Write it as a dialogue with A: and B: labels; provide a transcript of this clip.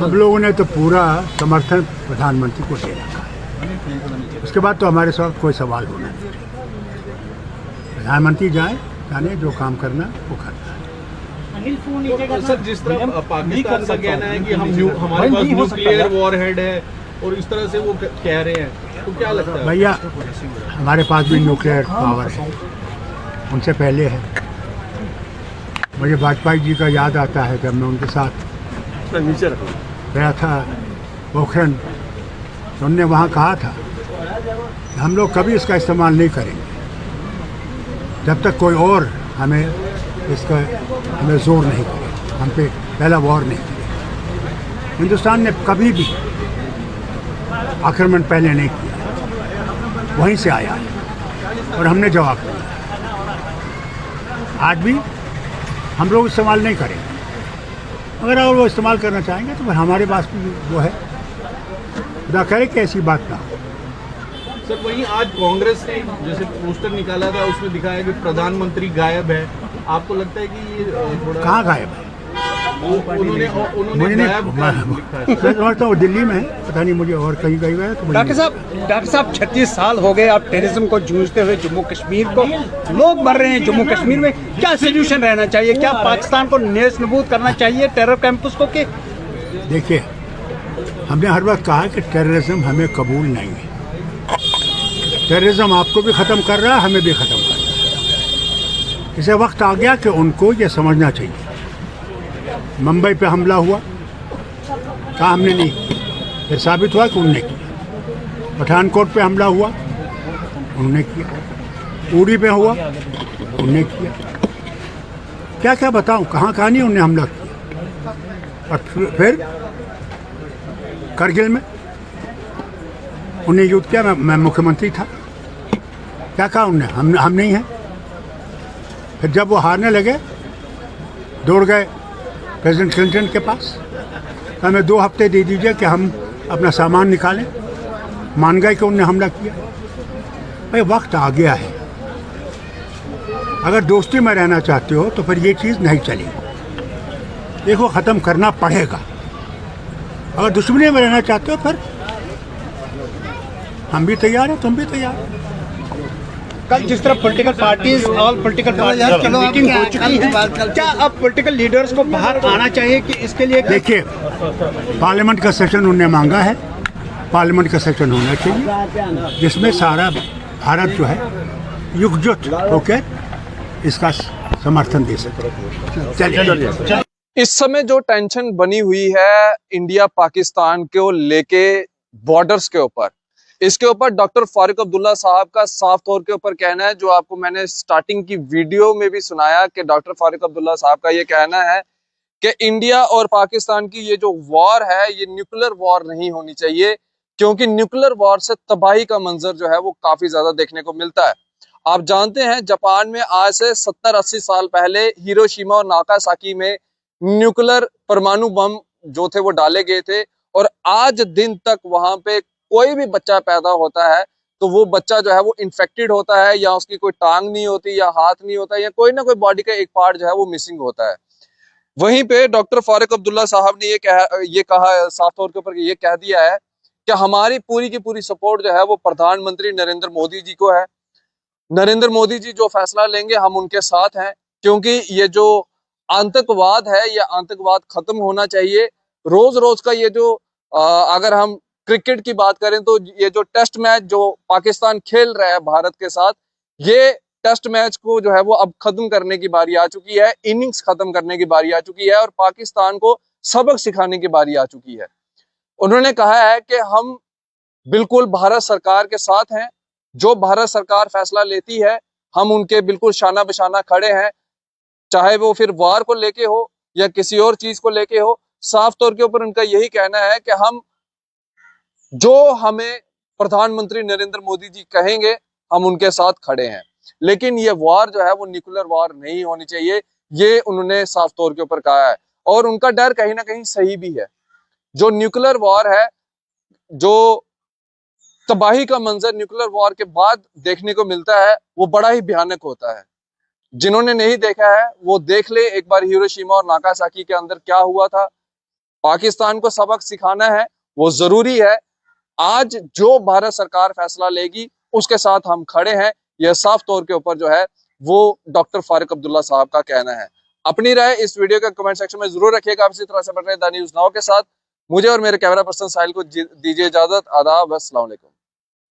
A: हम लोगों ने तो पूरा समर्थन प्रधानमंत्री को दे रखा है। उसके बाद तो हमारे साथ कोई सवाल होना नहीं। प्रधानमंत्री जाने जो काम करना वो करना है।
B: तो सर, जिस तरह पाकिस्तान का कहना है कि हमारे पास न्यूक्लियर वॉरहेड है और इस तरह से वो कह रहे हैं, तो क्या लगता है?
A: भैया, हमारे पास भी न्यूक्लियर पावर है, उनसे पहले है। मुझे वाजपेयी जी का याद आता है जब मैं उनके साथ गया था पोखरण, तो उनने वहाँ कहा था कि हम लोग कभी इसका इस्तेमाल नहीं करेंगे जब तक कोई और हमें जोर नहीं करे, हम पे पहला वॉर नहीं करे। हिंदुस्तान ने कभी भी आक्रमण पहले नहीं किया, वहीं से आया है और हमने जवाब दिया। आज भी हम लोग इस्तेमाल नहीं करेंगे। अगर और वो इस्तेमाल करना चाहेंगे तो फिर हमारे पास भी वो है, खुदा करे कि ऐसी बात ना हो।
B: सर, वहीं आज कांग्रेस ने जैसे पोस्टर निकाला था, उसमें दिखाया कि प्रधानमंत्री गायब है। आपको लगता है कि ये थोड़ा
A: कहाँ गायब है?
B: उन्होंने गायब लिखा है।
A: मैं समझता हूँ दिल्ली में है, पता नहीं मुझे और कहीं गई है तो।
C: डॉक्टर साहब 36 साल हो गए आप टेररिज्म को जूझते हुए। जम्मू कश्मीर को लोग मर रहे हैं, जम्मू कश्मीर में क्या सोल्यूशन रहना चाहिए? क्या पाकिस्तान को नेस्तनाबूद करना चाहिए टेरर कैंपस को? के
A: देखिए, हमने हर वक्त कहा कि टेररिज्म हमें कबूल नहीं है। टेररिज्म आपको भी ख़त्म कर रहा है, हमें भी ख़त्म कर रहा है। इसे वक्त आ गया कि उनको ये समझना चाहिए। मुंबई पे हमला हुआ, कहा हमने नहीं किया, फिर साबित हुआ कि उन्होंने किया। पठानकोट पे हमला हुआ, उन्होंने किया। उड़ी पे हुआ, उन्होंने किया। क्या क्या बताऊं, कहाँ कहाँ नहीं उन्होंने हमला किया। और फिर करगिल में उन्हें युद्ध किया, मैं मुख्यमंत्री था। क्या कहा उन्होंने? हम नहीं हैं। फिर जब वो हारने लगे, दौड़ गए प्रेसिडेंट क्लिंटन के पास, हमें 2 हफ्ते दे दीजिए कि हम अपना सामान निकालें। मान गए कि उन्होंने हमला किया। भाई, वक्त आ गया है। अगर दोस्ती में रहना चाहते हो तो फिर ये चीज़ नहीं चलेगी। देखो, ख़त्म करना पड़ेगा। अगर दुश्मनी में रहना चाहते हो फिर हम भी तैयार हैं, तुम भी तैयार हो।
C: कल जिस तरह political parties all political parties की मीटिंग हो चुकी है, क्या अब पॉलिटिकल लीडर्स को बाहर आना चाहिए कि इसके लिए?
A: देखिए, पार्लियामेंट का सेशन उन्होंने मांगा है, पार्लियामेंट का सेशन होना चाहिए जिसमें सारा भारत जो है एकजुट होकर इसका समर्थन दे सके। चलिए,
D: इस समय जो टेंशन बनी हुई है इंडिया पाकिस्तान को लेके बॉर्डर्स के ऊपर, इसके ऊपर डॉक्टर फारूक अब्दुल्ला साहब का साफ तौर के ऊपर कहना है, जो आपको मैंने स्टार्टिंग की वीडियो में भी सुनाया कि डॉक्टर फारूक अब्दुल्ला साहब का ये कहना है कि इंडिया और पाकिस्तान की ये जो वॉर है ये न्यूक्लियर वॉर नहीं होनी चाहिए, क्योंकि न्यूक्लियर वॉर से तबाही का मंजर जो है वो काफी ज्यादा देखने को मिलता है। आप जानते हैं जापान में आज से 70-80 साल पहले हिरोशिमा और नागासाकी में न्यूक्लियर परमाणु बम जो थे वो डाले गए थे, और आज दिन तक वहां पे कोई भी बच्चा पैदा होता है तो वो बच्चा जो है वो इन्फेक्टेड होता है, या उसकी कोई टांग नहीं होती, या हाथ नहीं होता, या कोई ना कोई बॉडी का एक पार्ट जो है वो मिसिंग होता है। वहीं पे डॉक्टर फारूक अब्दुल्ला साहब ने ये कहा साफ तौर के ऊपर ये कह दिया है कि हमारी पूरी की पूरी सपोर्ट जो है वो प्रधानमंत्री नरेंद्र मोदी जी को है। नरेंद्र मोदी जी जो फैसला लेंगे हम उनके साथ हैं, क्योंकि ये जो आतंकवाद है ये आतंकवाद खत्म होना चाहिए। रोज रोज का ये जो अगर हम क्रिकेट की बात करें तो ये जो टेस्ट मैच जो पाकिस्तान खेल रहा है भारत के साथ, ये टेस्ट मैच को जो है वो अब खत्म करने की बारी आ चुकी है, इनिंग्स खत्म करने की बारी आ चुकी है और पाकिस्तान को सबक सिखाने की बारी आ चुकी है। उन्होंने कहा है कि हम बिल्कुल भारत सरकार के साथ हैं, जो भारत सरकार फैसला लेती है हम उनके बिल्कुल शाना बशाना खड़े हैं, चाहे वो फिर वार को लेके हो या किसी और चीज को लेके हो। साफ तौर के ऊपर उनका यही कहना है कि हम जो हमें प्रधानमंत्री नरेंद्र मोदी जी कहेंगे हम उनके साथ खड़े हैं, लेकिन ये वार जो है वो न्यूक्लियर वार नहीं होनी चाहिए, ये उन्होंने साफ तौर के ऊपर कहा है। और उनका डर कहीं ना कहीं सही भी है। जो न्यूक्लियर वार है, जो तबाही का मंजर न्यूक्लियर वॉर के बाद देखने को मिलता है वो बड़ा ही भयानक होता है। जिन्होंने नहीं देखा है वो देख ले एक बार हिरोशिमा और नागासाकी के अंदर क्या हुआ था। पाकिस्तान को सबक सिखाना है, वो जरूरी है। आज जो भारत सरकार फैसला लेगी उसके साथ हम खड़े हैं, यह साफ तौर के ऊपर जो है वो डॉक्टर फारूक अब्दुल्ला साहब का कहना है। अपनी राय इस वीडियो के कमेंट सेक्शन में जरूर रखिएगा। आप इसी तरह से बन रहे द न्यूज़ नाउ के साथ। मुझे और मेरे कैमरा पर्सन साहिल को दीजिए इजाजत। आदाब, अस्सलाम वालेकुम।